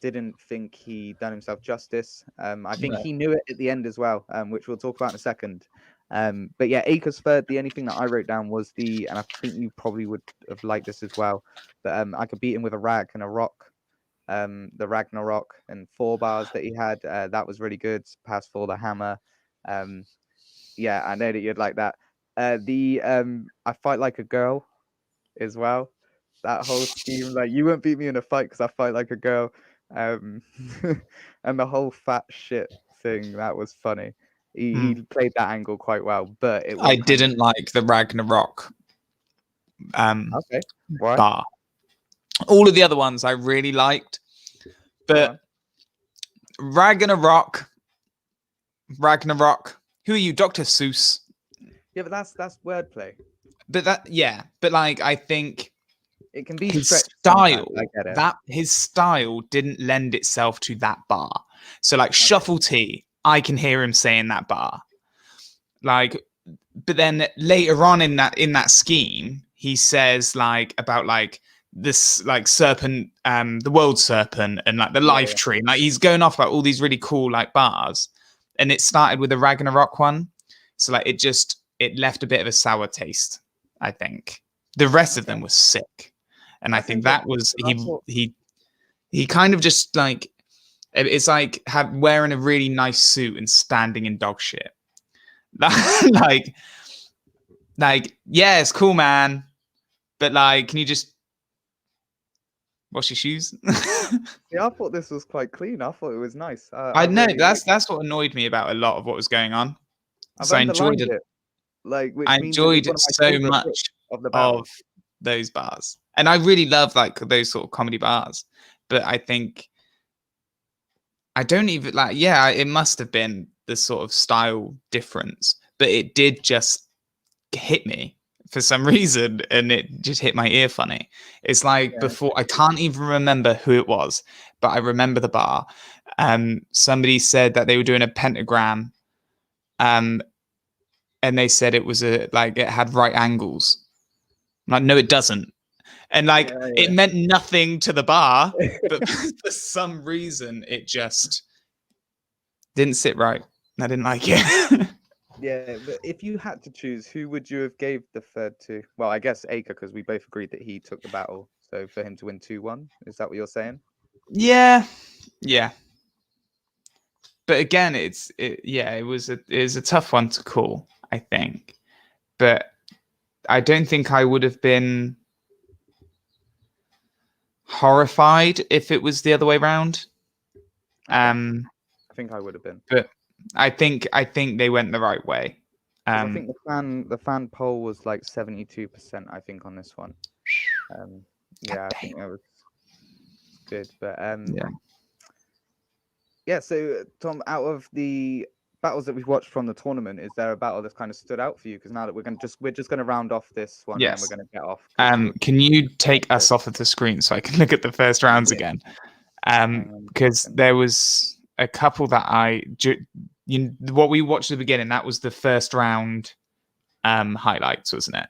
didn't think he done himself justice. I think he knew it at the end as well, which we'll talk about in a second. But yeah, Acre's third, the only thing that I wrote down was and I think you probably would have liked this as well, but I could beat him with a rag and a rock. The Ragnarok and 4 bars that he had, that was really good. Pass for the hammer. Yeah, I know that you'd like that. I fight like a girl as well. That whole scheme, like, you won't beat me in a fight because I fight like a girl. And the whole fat shit thing, that was funny. He played that angle quite well, but it was I didn't like the Ragnarok bar. All of the other ones I really liked, but Ragnarok, who are you, Dr. Seuss? Yeah, but that's wordplay. But like, I think it can be his stretched style. I get it. His style didn't lend itself to that bar. So like Shuffle T, I can hear him saying that bar. Like, but then later on in that scheme, he says like about like this like serpent, the world serpent, and like the life tree. Like he's going off about all these really cool like bars, and it started with the Ragnarok one. So like it left a bit of a sour taste. I think the rest of them was sick, and I think that was he kind of just like, it's like wearing a really nice suit and standing in dog shit. like yeah, it's cool, man, but like, can you just wash your shoes? Yeah, I thought this was quite clean. I thought it was nice. I know really that's what annoyed me about a lot of what was going on. So I enjoyed it. Like, I enjoyed it so much of those bars, and I really love like those sort of comedy bars. But I think I don't even like. Yeah, it must have been the sort of style difference, but it did just hit me for some reason, and it just hit my ear funny. It's like before, I can't even remember who it was, but I remember the bar. Somebody said that they were doing a pentagram, and they said it was it had right angles. I'm like, no, it doesn't. And like, it meant nothing to the bar, but for some reason, it just Didn't sit right. I didn't like it. Yeah, but if you had to choose, who would you have gave the third to? Well, I guess Acre, because we both agreed that he took the battle. So for him to win 2-1, is that what you're saying? Yeah, yeah. But again, it was a tough one to call, I think. But I don't think I would have been horrified if it was the other way around. I think I would have been. But I think they went the right way. I think the fan poll was like 72%, I think, on this one. Yeah, I think that was good. But yeah. So Tom, out of the battles that we've watched from the tournament, is there a battle that's kind of stood out for you? Because now that we're just gonna round off this one, and then we're gonna get off. Can you take us off of the screen so I can look at the first rounds again? Because there was a couple that what we watched at the beginning, that was the first round highlights, wasn't it?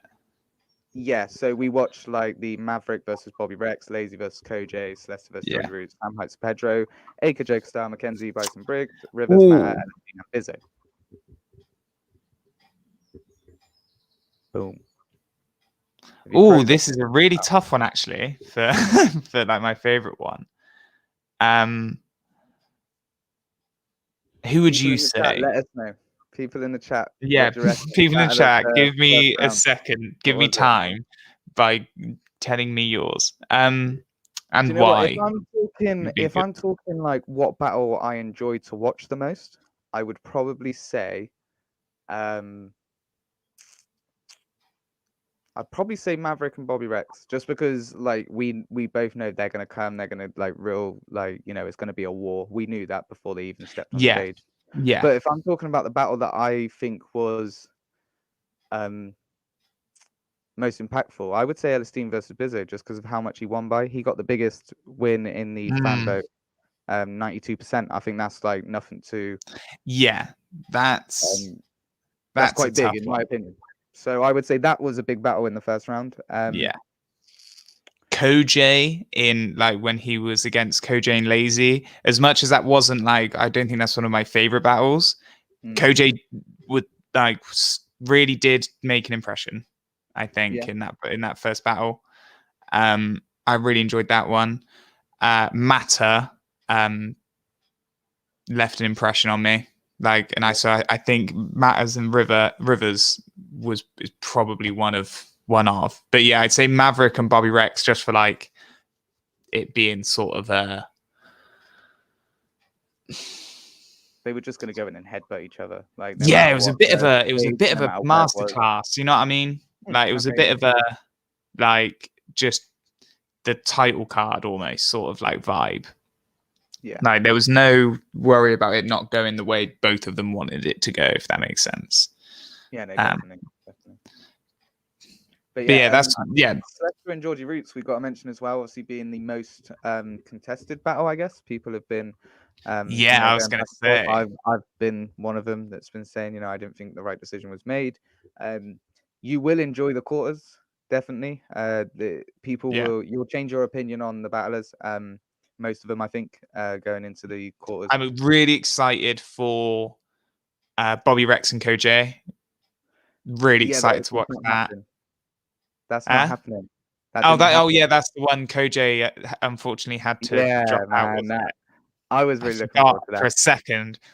Yeah, so we watched like the Maverick versus Bobby Rex, Lazy versus Koj, Celeste versus Jody Roots, Sam Heights Pedro, Acre Joke Star, Mackenzie, Bryson Briggs, Rivers, Matt, and Bizzo. Boom. Oh, this is a really tough one actually for for like my favorite one. Who would you say? Let us know. People in the chat. Yeah, people in the chat. Give me a second. Give me time by telling me yours. And why? If I'm talking like what battle I enjoyed to watch the most, I would probably say, I'd probably say Maverick and Bobby Rex, just because like we both know they're gonna come. They're gonna like it's gonna be a war. We knew that before they even stepped on stage. Yeah. But if I'm talking about the battle that I think was most impactful, I would say Elistine versus Bizzo, just because of how much he won by. He got the biggest win in the fan vote, 92%. I think that's like nothing to. Yeah, that's quite big in my opinion. So I would say that was a big battle in the first round. Yeah. Koj in like when he was against Koj and Lazy, as much as that wasn't like, I don't think that's one of my favorite battles. Koj would like really did make an impression, I think, in that first battle. I really enjoyed that one. Matter left an impression on me. Like, and I think Matters and Rivers is probably one of. But yeah, I'd say Maverick and Bobby Rex, just for like it being sort of they were just gonna go in and headbutt each other. Like it was a bit of a masterclass. You know what I mean? Like it was a bit of a like just the title card almost sort of like vibe. Yeah. Like there was no worry about it not going the way both of them wanted it to go, if that makes sense. Yeah, no, definitely. But Celeste and Georgie Roots, we've got to mention as well, obviously being the most contested battle, I guess. People have been I was gonna say I've been one of them that's been saying, I didn't think the right decision was made. You will enjoy the quarters, definitely. The people you'll change your opinion on the battlers. Most of them, I think, going into the quarters. I'm really excited for Bobby Rex and Koj. Really excited to watch that. That's not happening. That's the one Koj unfortunately had to drop out. I was really looking forward to that.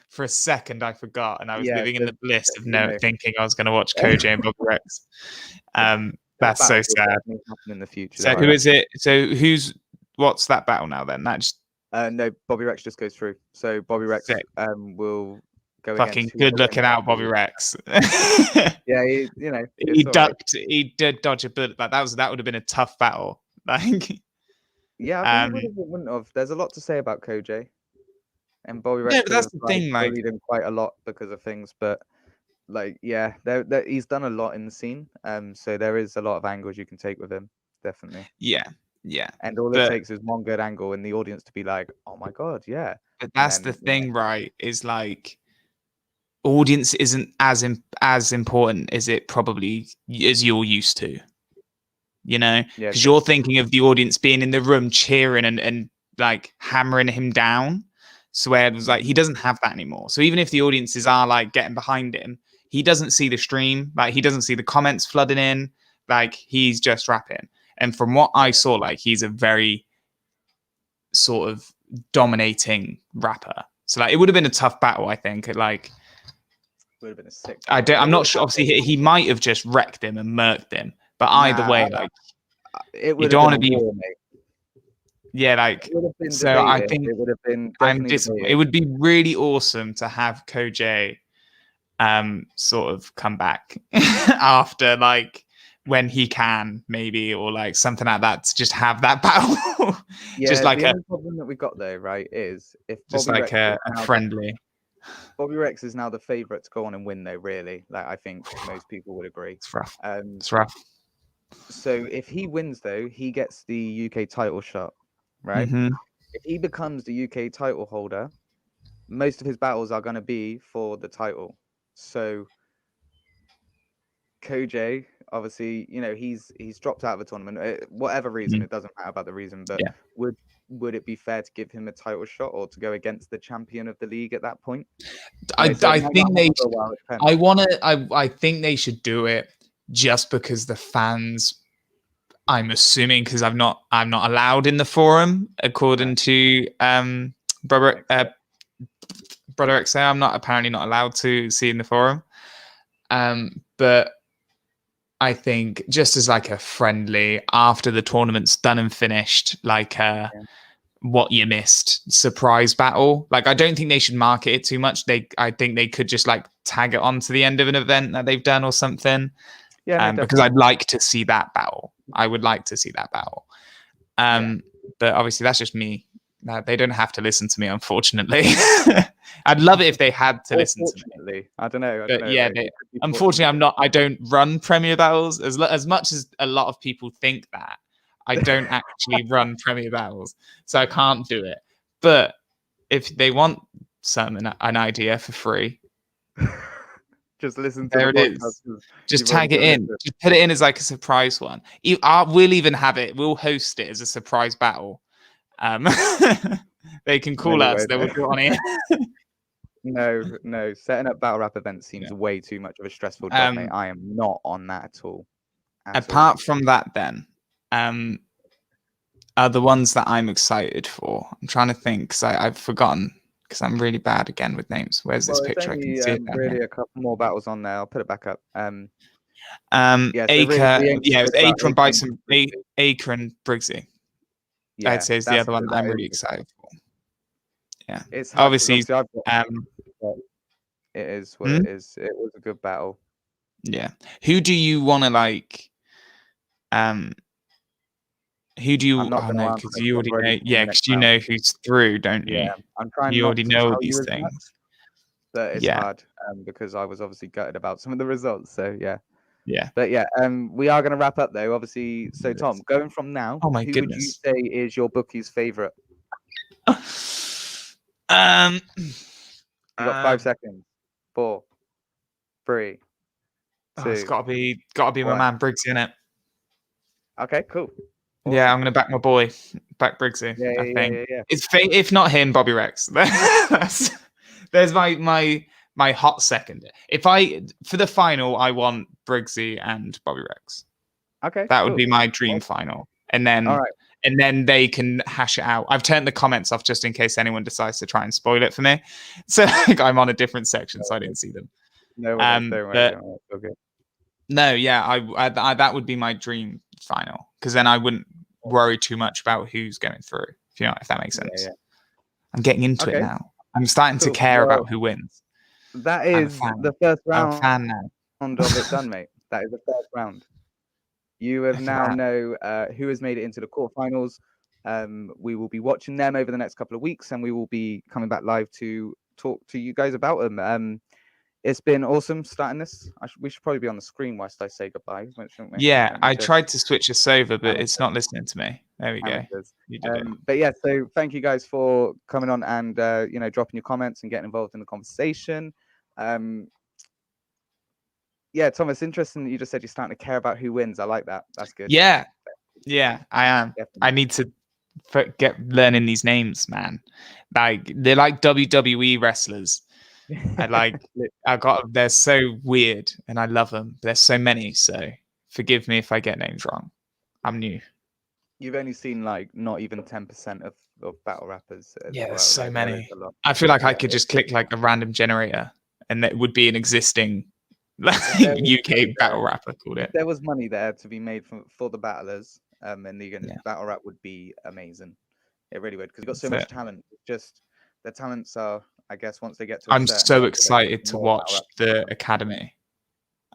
For a second, I forgot, and I was living in the bliss of thinking I was going to watch Koj and Bobby Rex. That's so sad. In the future. So who is it? So what's that battle now then? That just no, Bobby Rex just goes through. So Bobby Rex will go. Fucking good looking out, Bobby Rex. Yeah, he ducked. Right. He did dodge a bullet, but that would have been a tough battle. Like, yeah, I think it wouldn't have. There's a lot to say about Koj and Bobby Rex. Yeah, but that's the thing. Like, bullied him quite a lot because of things, but like, yeah, he's done a lot in the scene. So there is a lot of angles you can take with him. Definitely. Yeah. And all it takes is one good angle in the audience to be like, "Oh my god, yeah." But that's the thing, right? Is like, audience isn't as important as it probably as you're used to. Because you're thinking of the audience being in the room cheering and like hammering him down. Swear was like, he doesn't have that anymore. So even if the audiences are like getting behind him, he doesn't see the stream, like he doesn't see the comments flooding in, like he's just rapping. And from what I saw, like he's a very sort of dominating rapper. So like it would have been a tough battle, I think. Like Would have been a sick. I'm not sure. Obviously, he might have just wrecked him and murked him. But either way, like it would you don't have want to been be. a war, mate. Yeah, like It would have been so. I debated. think It would have been I'm definitely just. It would be really awesome to have Koj sort of come back after like when he can maybe, or like something like that, to just have that battle. Yeah, just like the a only problem that we got though, right, is if just Bobby like Rex a friendly. Bobby Rex is now the favourite to go on and win though, really. Like I think most people would agree. It's rough. Um It's rough. so if he wins though, he gets the UK title shot, right? Mhm. If he becomes the UK title holder, most of his battles are going to be for the title. So Koj, obviously, you know, he's dropped out of the tournament, whatever reason. It doesn't matter about the reason, but Yeah. would it be fair to give him a title shot or to go against the champion of the league at that point? I think they. I I think they should do it just because the fans. I'm assuming because I'm not allowed in the forum according to brother XA. I'm apparently not allowed to see in the forum. But I think just as like a friendly after the tournament's done and finished, like what you missed surprise battle. Like I don't think they should market it too much. I think they could just like tag it on to the end of an event that they've done or something. Yeah, no, because I'd like to see that battle. I would like to see that battle. But obviously that's just me. They don't have to listen to me, unfortunately. I'd love it if they had to listen to me. I don't know. But yeah, unfortunately, I don't run Premier Battles as much as a lot of people think that. I don't actually run Premier Battles, so I can't do it. But if they want an idea for free, just listen to there it is. Just tag it in. Just put it in as like a surprise one. We'll even have it. We'll host it as a surprise battle. They can call us. They will do it on here. No. Setting up battle rap events seems way too much of a stressful job, mate. I am not on that at all. Apart from that, then, are the ones that I'm excited for. I'm trying to think because I've forgotten because I'm really bad again with names. Where's this picture? Only, I can see it. Really, a couple more battles on there. I'll put it back up. Acre, it was Acre and Bison, Acre and Briggsy. Yeah, I'd say is the other one that I'm really excited for. Yeah, it's obviously. it is what it is. It was a good battle. Yeah. Who do you want to like? Who do you? Oh no, because you already know. Yeah, because you know who's through, don't you? Yeah, I'm trying. You already know all these much, things. but it's hard because I was obviously gutted about some of the results. So yeah. Yeah. But yeah, we are going to wrap up though. Obviously, so Tom, going from now, oh my who goodness, would you say is your bookie's favorite? You got 5 seconds. 4, 3, 2. It's got to be my man Briggsy, innit? Okay, cool. Awesome. Yeah, I'm gonna back my boy, back Briggsy. I think it's if not him, Bobby Rex. There's my hot second. If for the final, I want Briggsy and Bobby Rex. Okay, that would be my dream final, and then they can hash it out. I've turned the comments off just in case anyone decides to try and spoil it for me. So like, I'm on a different section, so I didn't see them. No, don't worry. Okay. No, yeah, I that would be my dream final because then I wouldn't worry too much about who's going through. If that makes sense. Yeah. I'm getting into it now. I'm starting to care about who wins. That is the first round. I'm a fan now. Of it done, mate. That is the first round. You have know who has made it into the quarterfinals. We will be watching them over the next couple of weeks, and we will be coming back live to talk to you guys about them. It's been awesome starting this. We should probably be on the screen whilst I say goodbye, shouldn't we? Yeah, I tried to switch us over, but it's not listening to me. There we go. You did it. But yeah, so thank you guys for coming on and dropping your comments and getting involved in the conversation. Yeah, Thomas, interesting that you just said you're starting to care about who wins. I like that. That's good. Yeah, I am. Definitely. I need to get learning these names, man. Like they're like WWE wrestlers. I like they're so weird and I love them. There's so many, so forgive me if I get names wrong. I'm new. You've only seen like not even 10% of battle rappers as Yeah, well. there's so Like, there is many. a lot. I feel like I Yeah, could just click like a random generator and that would be an existing like, there was UK money battle there. rapper called If it. there was money there to be made for the battlers, and the Yeah. battle rap would be amazing. It really would, because you've got so That's much it. talent. It's just the talents are, I guess, once they get to a I'm certain so level, excited to more battle watch rap. the Academy.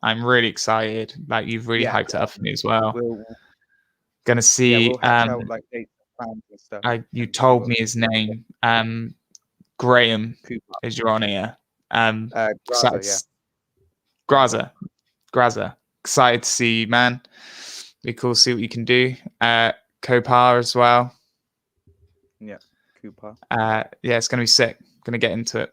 I'm really excited. Like you've really Yeah, hyped it up for me as well. we'll Gonna see we'll hash out like dates, plans and stuff. you and see told what me his name. Graham Cooper. is your on here. Graza, Excited yeah. Graza. Excited to see you, man. Be cool to see what you can do. Kopar as well. Yeah, Cooper. Yeah, it's gonna be sick. Gonna get into it.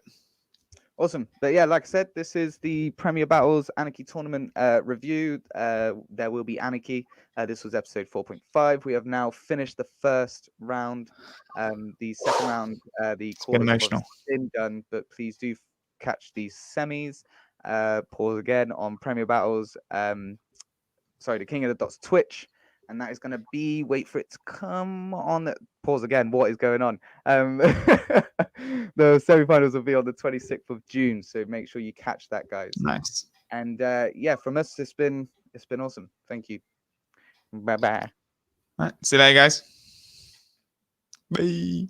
Awesome. But yeah, like I said, this is the Premier Battles Anarchy Tournament review. There will be Anarchy. This was episode 4.5. We have now finished the first round. The second round, the quarters have been done, but please do catch the semis. Pause again on Premier Battles. Sorry, the King of the Dots Twitch. And that is going to be, wait for it to come on. Pause again. What is going on? The semi-finals will be on the 26th of June. So make sure you catch that, guys. Nice. And yeah, from us, it's been awesome. Thank you. Bye-bye. All right. See you later, guys. Bye.